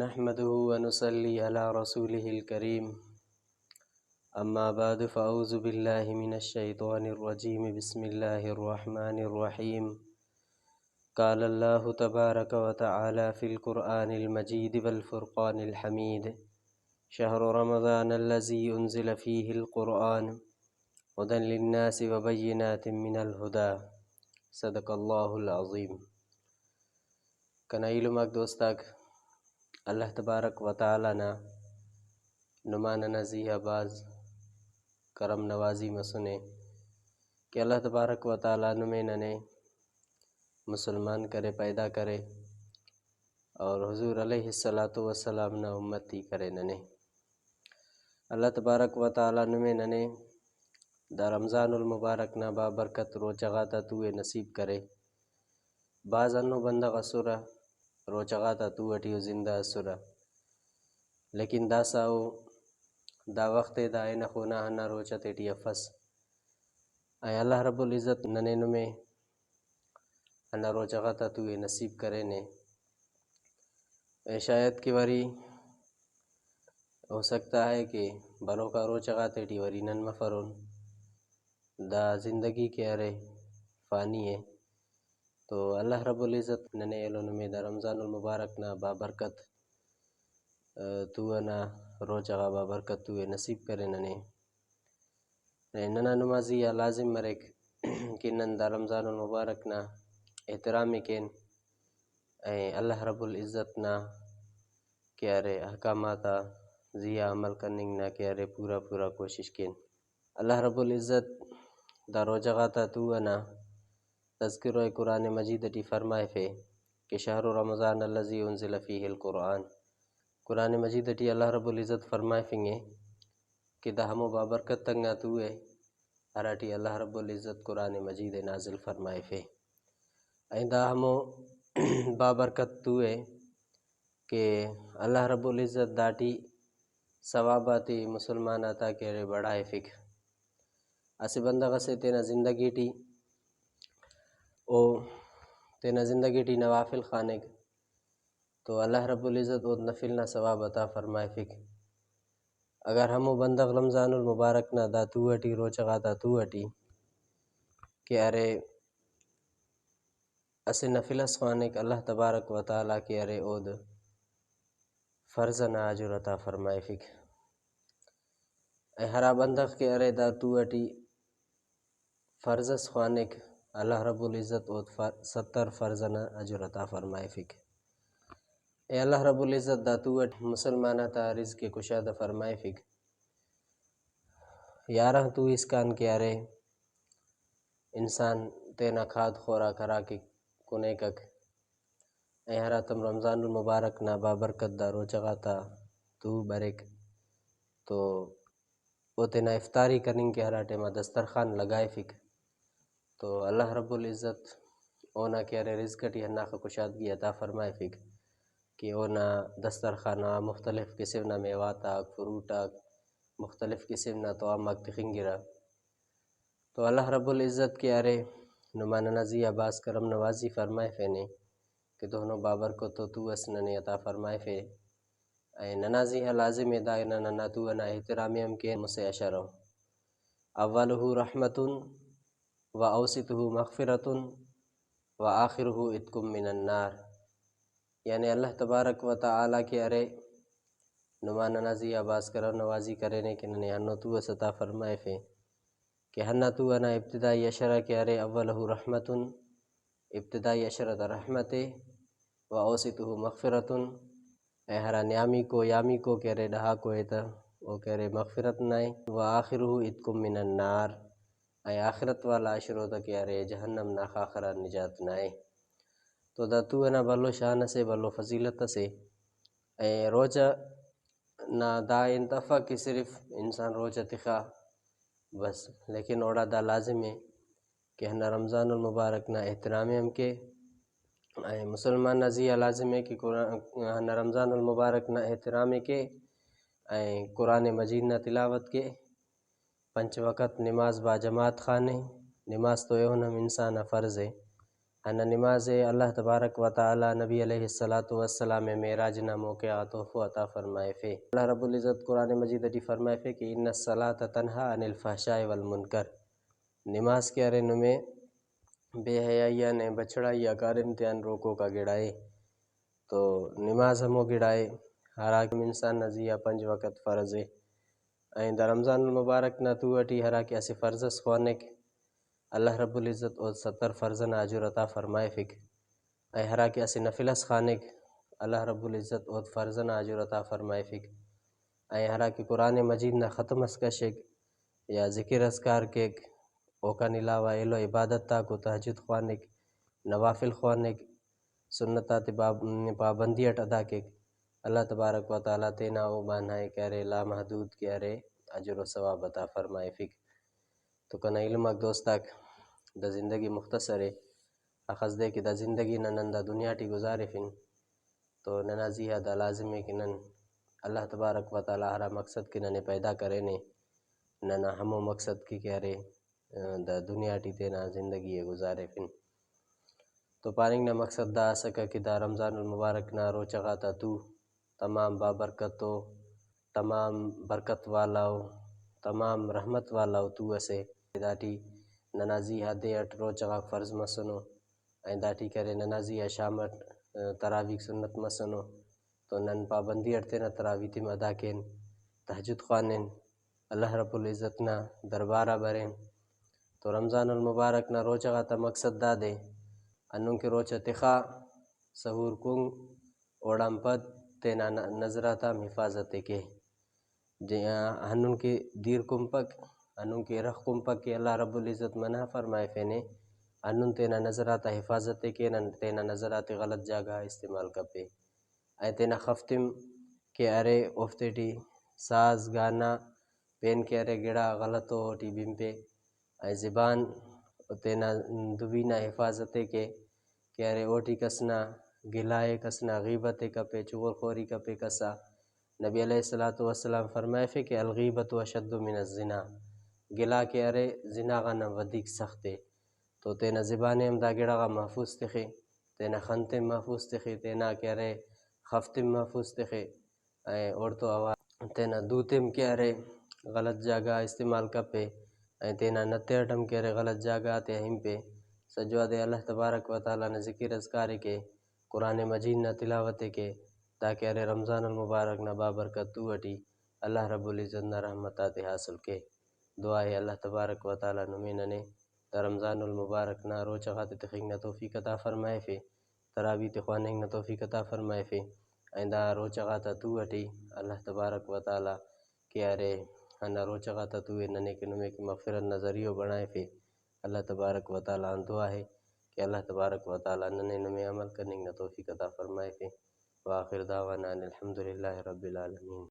نحمده ونصلي على رسوله الكريم أما بعد فأعوذ بالله من الشيطان الرجيم بسم الله الرحمن الرحيم قال الله تبارك وتعالى في القرآن المجيد والفرقان الحميد شهر رمضان الذي أنزل فيه القرآن هدى للناس وبينات من الهدى صدق الله العظيم کنائیلو ماک دوستاک اللہ تبارک و تعالی نا نمان نزیہ باز کرم نوازی مسنے کہ اللہ تبارک و تعالی نمے ننے مسلمان کرے پیدا کرے اور حضور علیہ السلام نا امتی کرے ننے اللہ تبارک و تعالی نمے ننے دا رمضان المبارک نا بابرکت روچغاتا توے نصیب کرے بعض انو بندہ غصورہ روچغاتا تو اٹیو زندہ اسورہ لیکن دا ساو دا وقت دا اینا خونا ہنا روچا تیٹی افس اے اللہ رب العزت ننے نمے ہنا روچغاتا توے نصیب کرے نے شاید کی وری ہو سکتا ہے کہ بلو کا روچغا تیٹی وری نن مفرون دا زندگی کے ارے فانی ہے تو اللہ رب العزت ننے ایلو نمے دا رمضان المبارک نا بابرکت تو نا روچغا بابرکت توے نصیب کرے ننے ننا نمازی یا لازم مرک کہ نن دا رمضان المبارک نا احترامی کین اللہ رب العزت نا کہ ارے احکاماتا زیا عمل کرننگ نا کہ ارے پورا کوشش کین اللہ رب العزت دا روچغاتا تو نا تذکرہ قرآن مجید ٹی فرمائے فے کہ شہر رمضان الذی انزل فیہ القرآن قرآن مجید ٹی اللہ رب العزت فرمائے فنگے کہ دا ہمو بابرکت تنگا توے ہراٹی اللہ رب العزت قرآن مجید نازل فرمائے فے دا ہمو بابرکت توے کہ اللہ رب العزت داٹی ثواباتی مسلماناتا کہ بڑھائے فک اسے بندہ غصے تینا زندگی ٹی او تینا زندگی ٹی نوافل خانق تو اللہ رب العزت او نفل نا ثواب عطا فرمائے فک اگر ہمو بندغ رمضان المبارک نا دا تو اٹی روچغاتا تو اٹی کہ ارے اسے نفل اس خانق اللہ تبارک و تعالی کہ ارے اود فرض نا اجر عطا فرمائے فک ہرا بندغ کہ ارے دا تو اٹی فرض اس خانق اللہ رب العزت او 70 فرض نا اجر عطا فرمائے فک اے اللہ رب العزت دا تو مسلمانہ تا رزق کشادہ فرمائے فک یارہ تو اس کان کے ارے انسان تینا کھاد خورا کرا کے کنے کک اے ہرا تم رمضان المبارک نا بابرکت دا روچغاتا تو برک تو او تینا افطاری کرننگ کے ہرا ٹیمہ دسترخوان لگائے فک تو اللہ رب العزت اونا کہ ارے رزق ٹی ہناخ کشادگی عطا فرمائے فک کہ اونا دسترخانہ مختلف قسم نا میواتاک فروٹاک مختلف قسم نا طعاماک تخنگرہ تو اللہ رب العزت کہ ارے نمان نزی عباس کرم نوازی فرمائے فینے کہ دونوں بابرکت تو اس ننے عطا فرمائے فے ننازی لازم دائنا ننا تو انا احترامی ہم کے مسے اشارو اولہو رحمتن و اوسطہ مغفرتن و آخرہ اتکم من النار یعنی اللہ تبارک و تعالی کے ارے نمان نازی عباس کرم نوازی کرنے کے ننے ہنو تو اس عطا فرمائے فے کہ ہنہ تو انا ابتدائی اشرہ کے ارے اولہو رحمتن ابتدائی اشرہ رحمت و اوسطہ مغفرتن اے ہرا نیامی کو یامی کو کہ ارے ڈہا کو ایتا وہ کہ ارے مغفرت نائے و آخرہ اتکم من النار اے آخرت والا اشرو تا کہ ارے جہنم نا خاخرا نجات نائے تو دا تو انا بلو شان سے بلو فضیلت سے روچہ نا دا انتفا کہ صرف انسان روچہ تخا بس لیکن اوڑا دا لازم ہے کہ ہنا رمضان المبارک نا احترامی ہم کے مسلمان نزیہ لازم ہے کہ ہنا رمضان المبارک نا احترامی کے قرآن مجید نا تلاوت کے 5 وقت نماز با جماعت خانے نماز تو ایہن ہم انسان فرض ہے ہنہ نماز اللہ تبارک و تعالی نبی علیہ السلام معراج نا موقع تحفہ عطا فرمائے فے۔ اللہ رب العزت قرآن مجید اٹی فرمائے فے کہ ان الصلاۃ تنہا عن الفحشاء والمنکر، نماز کے ارے نمے بے حیائی نے بچڑائی یا کارن تیان روکو کا گڑائے۔ تو نماز ہمو گڑائے ہراکہ انسان نزیہ 5 وقت فرض ہے۔ این دا رمضان المبارک نا تو اٹی ہراکہ اسے فرضس خوانک اللہ رب العزت او 70 فرضنا اجر عطا فرمائے فک۔ اے ہراکہ اسے نفلس خانک اللہ رب العزت او فرضنا اجر عطا فرمائے فک۔ اے ہراکہ قرآن مجید نا ختم اس کشک یا ذکر اذکار کیک اوکان علاوہ ایلو عبادت تاکو تہجد خوانک، نوافل خوانک، سنتات پابندی اٹ ادا کیک اللہ تبارک و تعالیٰ تینا او بانائے کہ ارے لامحدود کہ ارے اجر و ثواب عطا فرمائے فک۔ تو کنا علمک دوستاک دا زندگی مختصر ہے، اخذ دے کہ دا زندگی نن دا دنیا ٹی گزارفن تو ننا زیہا دا لازم ہے کہ نن اللہ تبارک و تعالیٰ ہرا مقصد کہ ننے پیدا کرینے ننا ہمو مقصد کی کہ ارے دا دنیا ٹی تینا زندگی گزارفن۔ تو پاننگ نا مقصد دا اسکا کہ دا رمضان المبارک نا روچغاتا تو تمام بابرکتو، تمام برکت والاو، تمام رحمت والاو تو اسے داٹی ننا زیہا دے اٹ روچغاک فرض مسنو این داٹی کرے ننا زیہا شامٹ تراویح سنت مسنو تو نن پابندی اٹ تینا تراویح تیم ادا کین، تہجد خوانن، اللہ رب العزت نا دربارہ برین۔ تو رمضان المبارک نا روچغاتا مقصد دا دے ہنوں کہ روچہ تخا سحور کنگ اوڑان پد تینا نظراتام حفاظت کے ہنوں کہ دیر کمپک ہنوں کہ رخ کمپک کہ اللہ رب العزت منع فرمائے فینے ہنوں تینا نظراتا حفاظت کے تینا نظرات غلط جاگہ استعمال کپے۔ اے تینا خفتم کہ ارے اوفتے ٹی ساز گانا پین کہ ارے گڑا غلطو ٹی بنپے اے زبان تینا دبینا حفاظت کے ارے اوٹی کسنا گلائے کسنا غیبت کپے چغل خوری کپے کسا نبی علیہ السلام فرمائے فے کہ الغیبت اشد من الزنا، گلا کہ ارے زنا غانا ودیک سختے۔ تو تینا زبانیم دا گڑا غا محفوظ تخے، تینا خنتیم محفوظ تخے، تینا کہ ارے خفتیم محفوظ تخے اور تو تینا دوتیم کہ ارے غلط جاگہ استعمال کپے تینا نتیٹم کہ ارے غلط جاگہ تے ہم پہ سجوا دے اللہ تبارک و تعالیٰ نے ذکر اذکار کے قرآن مجید نا تلاوت کے تاکہ ارے رمضان المبارک نا بابرکت تو اٹی اللہ رب العزت نا رحمتات حاصل کے۔ دعا ہے اللہ تبارک و تعالیٰ نمیننے دا رمضان المبارک نا روچغات تخنگ نا توفیق عطا فرمائے فے، تراویح تخواننگ نا توفیق عطا فرمائے فے دا روچغاتا تو اٹی اللہ تبارک و تعالیٰ کہ ارے ہنا روچغاتا تو ننے کے نمے کی مغفرت نظریو بنائے فے۔ اللہ تبارک و تعالیٰ دعا ہے کہ اللہ تبارک و تعالیٰ ننے نمے عمل کرنے نا توفیق عطا فرمائے فے۔ وآخر دعوانا الحمدللہ رب العالمین۔